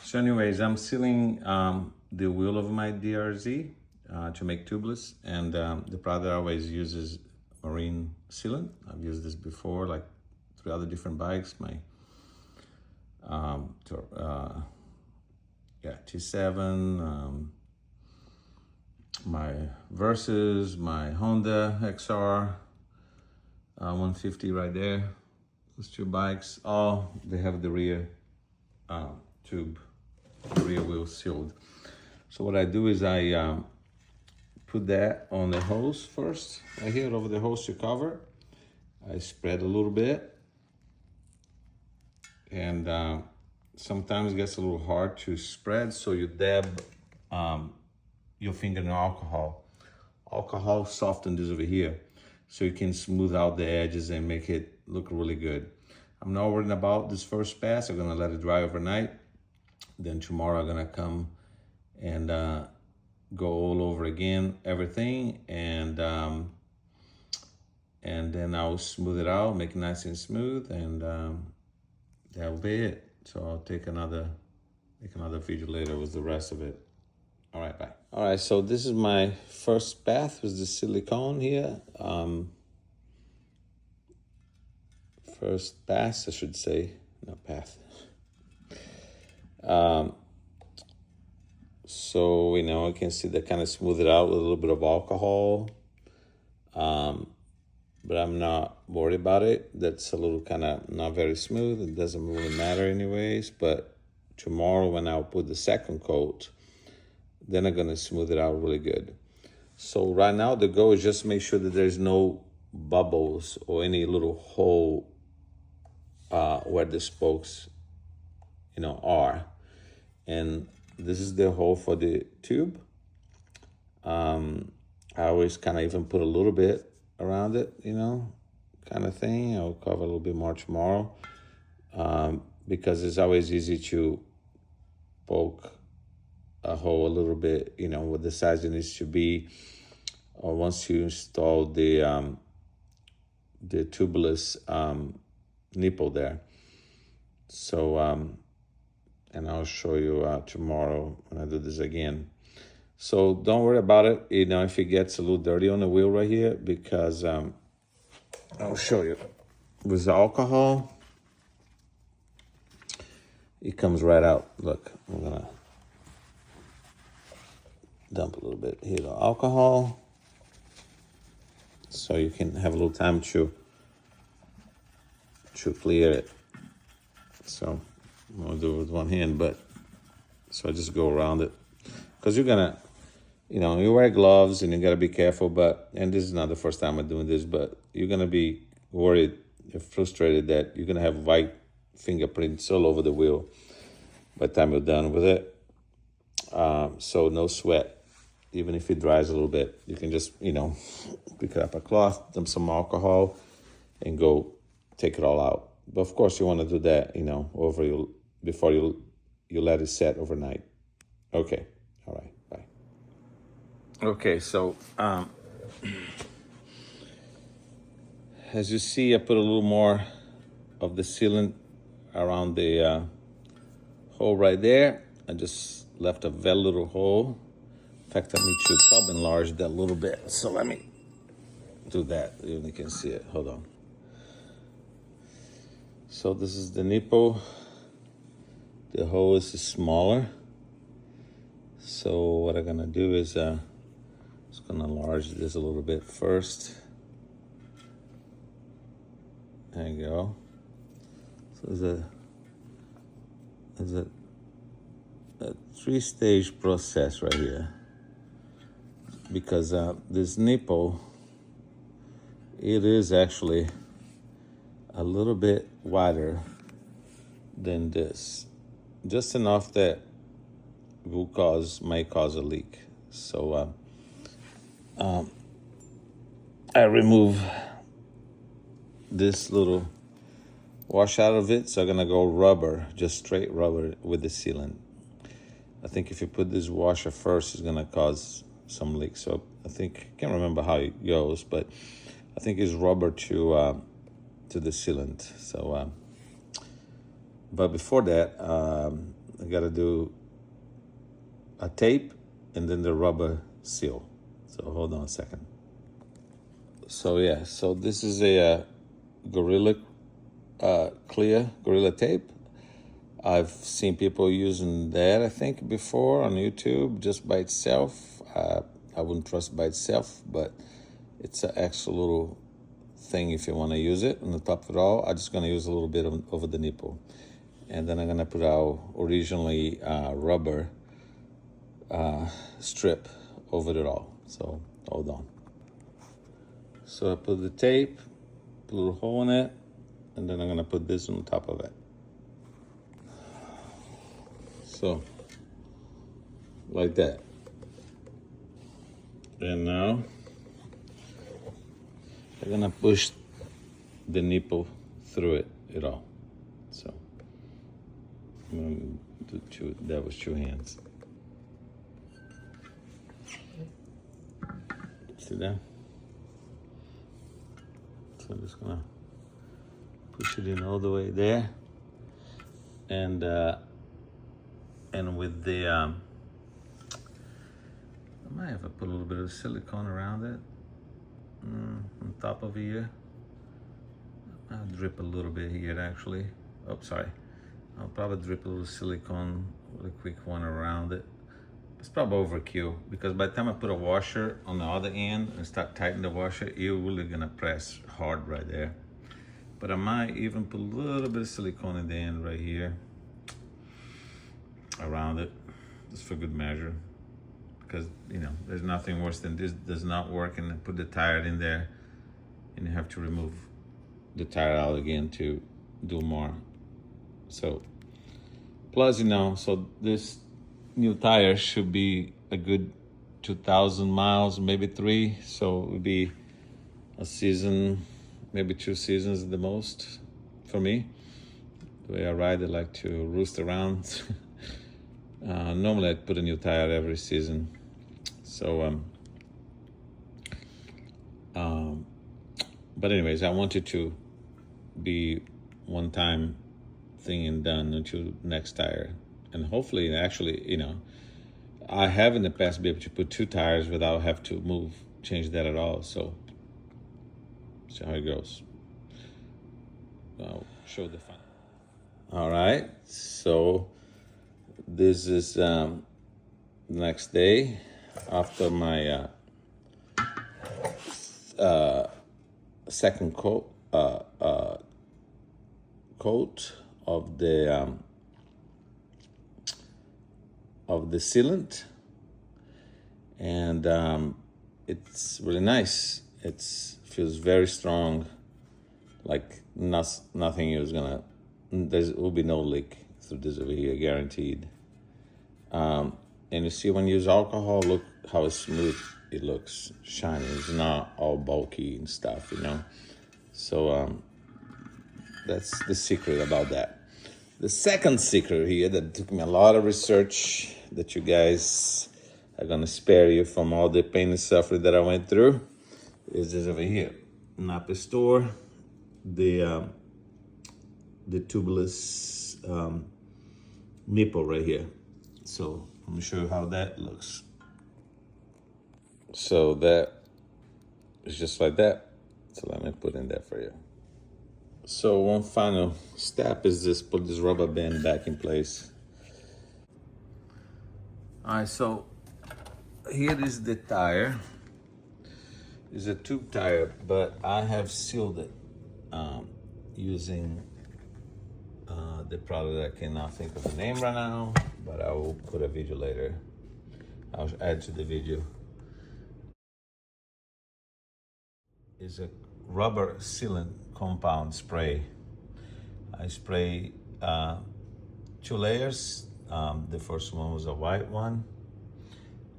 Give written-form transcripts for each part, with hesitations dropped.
So anyways, I'm sealing the wheel of my DRZ to make tubeless, and the product I always use is marine sealant. I've used this before, like 3 other different bikes. My T7, my Versus, my Honda XR 150 right there. Those 2 bikes, all they have the rear tube, the rear wheel sealed. So what I do is I put that on the hose first, right here over the hose to cover. I spread a little bit, and sometimes it gets a little hard to spread, so you dab your finger in alcohol. Alcohol softens this over here, so you can smooth out the edges and make it look really good. I'm not worried about this first pass. I'm gonna let it dry overnight. Then tomorrow I'm gonna come and go all over again, everything, and then I'll smooth it out, make it nice and smooth, and that will be it. So I'll take another video later with the rest of it. All right, bye. All right, so this is my first bath with the silicone here. First pass, I should say, not path. So, you know, I can see that kind of smooth it out with a little bit of alcohol. But I'm not worried about it. That's a little kind of not very smooth. It doesn't really matter anyways. But tomorrow when I'll put the second coat, then I'm gonna smooth it out really good. So right now the goal is just make sure that there's no bubbles or any little hole where the spokes, you know, are. And this is the hole for the tube. I always kind of even put a little bit around it, you know, kind of thing. I'll cover a little bit more tomorrow because it's always easy to poke a hole a little bit, you know, what the size it needs to be. Or once you install the tubeless nipple there. So, and I'll show you tomorrow when I do this again. So don't worry about it, you know, if it gets a little dirty on the wheel right here, because I'll show you. With the alcohol, it comes right out. Look, I'm gonna dump a little bit here of alcohol so you can have a little time to clear it. So I'm gonna do it with one hand, but so I just go around it, because you're gonna, you know, you wear gloves and you gotta be careful, but, and this is not the first time I'm doing this, but you're gonna be worried, you're frustrated that you're gonna have white fingerprints all over the wheel by the time you're done with it. So no sweat. Even if it dries a little bit, you can just, you know, pick up a cloth, dump some alcohol, and go take it all out. But of course, you want to do that, you know, before you let it set overnight. Okay, all right, bye. Okay, so as you see, I put a little more of the sealant around the hole right there. I just left a very little hole. In fact, I need to probably enlarge that a little bit. So let me do that. You can see it. Hold on. So this is the nipple. The hole is smaller. So what I'm gonna do is just gonna enlarge this a little bit first. There you go. So there's a 3-stage process right here. Because this nipple, it is actually a little bit wider than this, just enough that might cause a leak. So I remove this little wash out of it, so I'm gonna go rubber, just straight rubber with the sealant. I think if you put this washer first, it's gonna cause some leaks. So I think, I can't remember how it goes, but I think it's rubber to the sealant. So, but before that, I gotta do a tape and then the rubber seal. So hold on a second. So yeah, so this is a Gorilla clear Gorilla tape. I've seen people using that, I think, before on YouTube just by itself. I wouldn't trust it by itself, but it's an extra little thing if you want to use it. On the top of it all, I'm just going to use a little bit over the nipple. And then I'm going to put our originally rubber strip over it all. So hold on. So I put the tape, put a little hole in it, and then I'm going to put this on top of it. So, like that. And now, I'm gonna push the nipple through it all. So, I'm gonna do that with 2 hands. See that? So I'm just gonna push it in all the way there. And with the, I might have to put a little bit of silicone around it, on top of here. I'll drip a little bit here actually. Oh, sorry. I'll probably drip a little silicone with a quick one around it. It's probably overkill because by the time I put a washer on the other end and start tightening the washer, you're really gonna press hard right there. But I might even put a little bit of silicone in the end right here around it, just for good measure, because there's nothing worse than this does not work and put the tire in there and you have to remove the tire out again to do more. So plus so this new tire should be a good 2,000 miles, maybe 3, so it would be a season, maybe 2 seasons at the most for me. The way I ride, I like to roost around. Normally I'd put a new tire every season. So, but anyways, I want it to be one time thing and done until next tire. And hopefully, actually, I have in the past been able to put 2 tires without have to change that at all. So, see how it goes. I'll show the fun. All right, so this is the next day after my second coat of the sealant, and it's really nice. It feels very strong, like nothing is gonna. There will be no leak through this over here, guaranteed. And you see when you use alcohol, look how smooth it looks, shiny. It's not all bulky and stuff, So that's the secret about that. The second secret here that took me a lot of research, that you guys are gonna spare you from all the pain and suffering that I went through, is this over here. Napa store, the tubeless nipple right here. So let me show you how that looks. So that is just like that. So let me put in that for you. So one final step is just put this rubber band back in place. All right, so here is the tire. It's a tube tire, but I have sealed it using the product. I cannot think of the name right now, but I will put a video later. I'll add to the video. It's a rubber sealant compound spray. I spray 2 layers. The first one was a white one.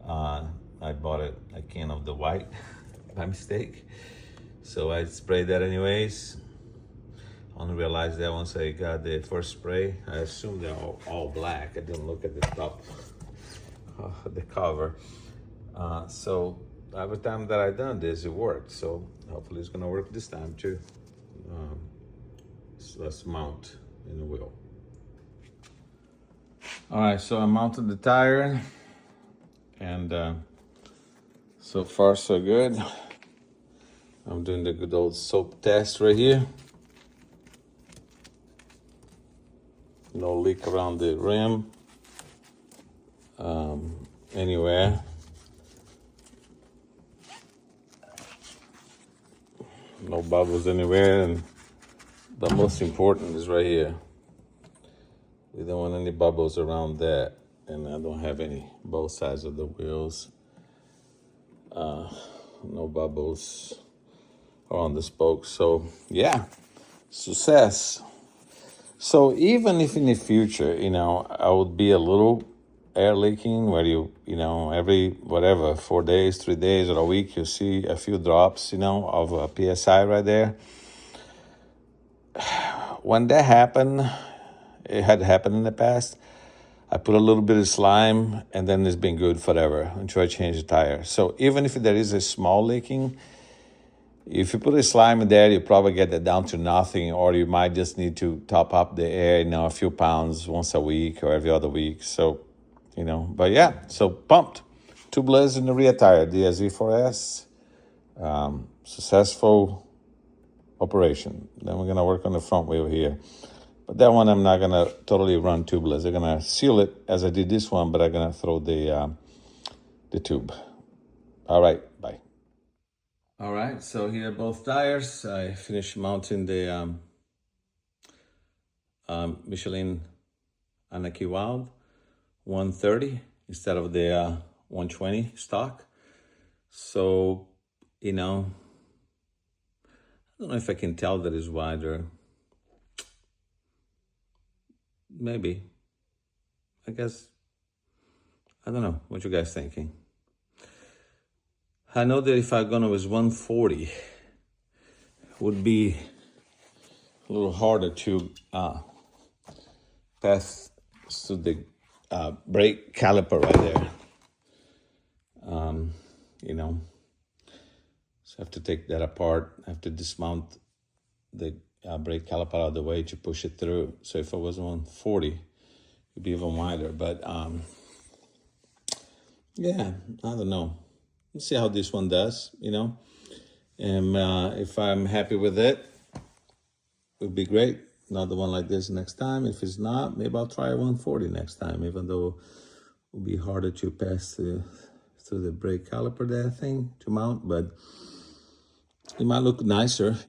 I bought a can of the white by mistake, so I sprayed that anyways. I only realized that once I got the first spray. I assumed they're all black. I didn't look at the top of the cover. So every time that I done this, it worked. So hopefully it's gonna work this time too. So let's mount in the wheel. All right, so I mounted the tire, and so far so good. I'm doing the good old soap test right here. No leak around the rim anywhere. No bubbles anywhere, and the most important is right here. We don't want any bubbles around that, and I don't have any both sides of the wheels. No bubbles around the spokes. So yeah, success. So even if in the future, I would be a little air leaking where every whatever 4 days, 3 days, or a week, you see a few drops, of a PSI right there. When that happened, it had happened in the past. I put a little bit of slime, and then it's been good forever until I change the tire. So even if there is a small leaking, if you put a slime in there, you probably get that down to nothing, or you might just need to top up the air, a few pounds once a week or every other week. So, but yeah, so pumped. Tubeless in the rear tire, DRZ4S, successful operation. Then we're gonna work on the front wheel here. But that one I'm not gonna totally run tubeless. I'm gonna seal it as I did this one, but I'm gonna throw the tube. All right, bye. All right, so here are both tires. I finished mounting the Michelin Anarchy Wild 130 instead of the 120 stock. So, I don't know if I can tell that it's wider. Maybe. I guess. I don't know. What you guys thinking? I know that if I gone with 140, it would be a little harder to pass through the brake caliper right there. So I have to take that apart. I have to dismount the brake caliper out of the way to push it through. So if I was 140, it'd be even wider. But yeah, I don't know. Let's see how this one does, And if I'm happy with it, it would be great. Another one like this next time. If it's not, maybe I'll try 140 next time, even though it will be harder to pass through the brake caliper, that thing, to mount. But it might look nicer.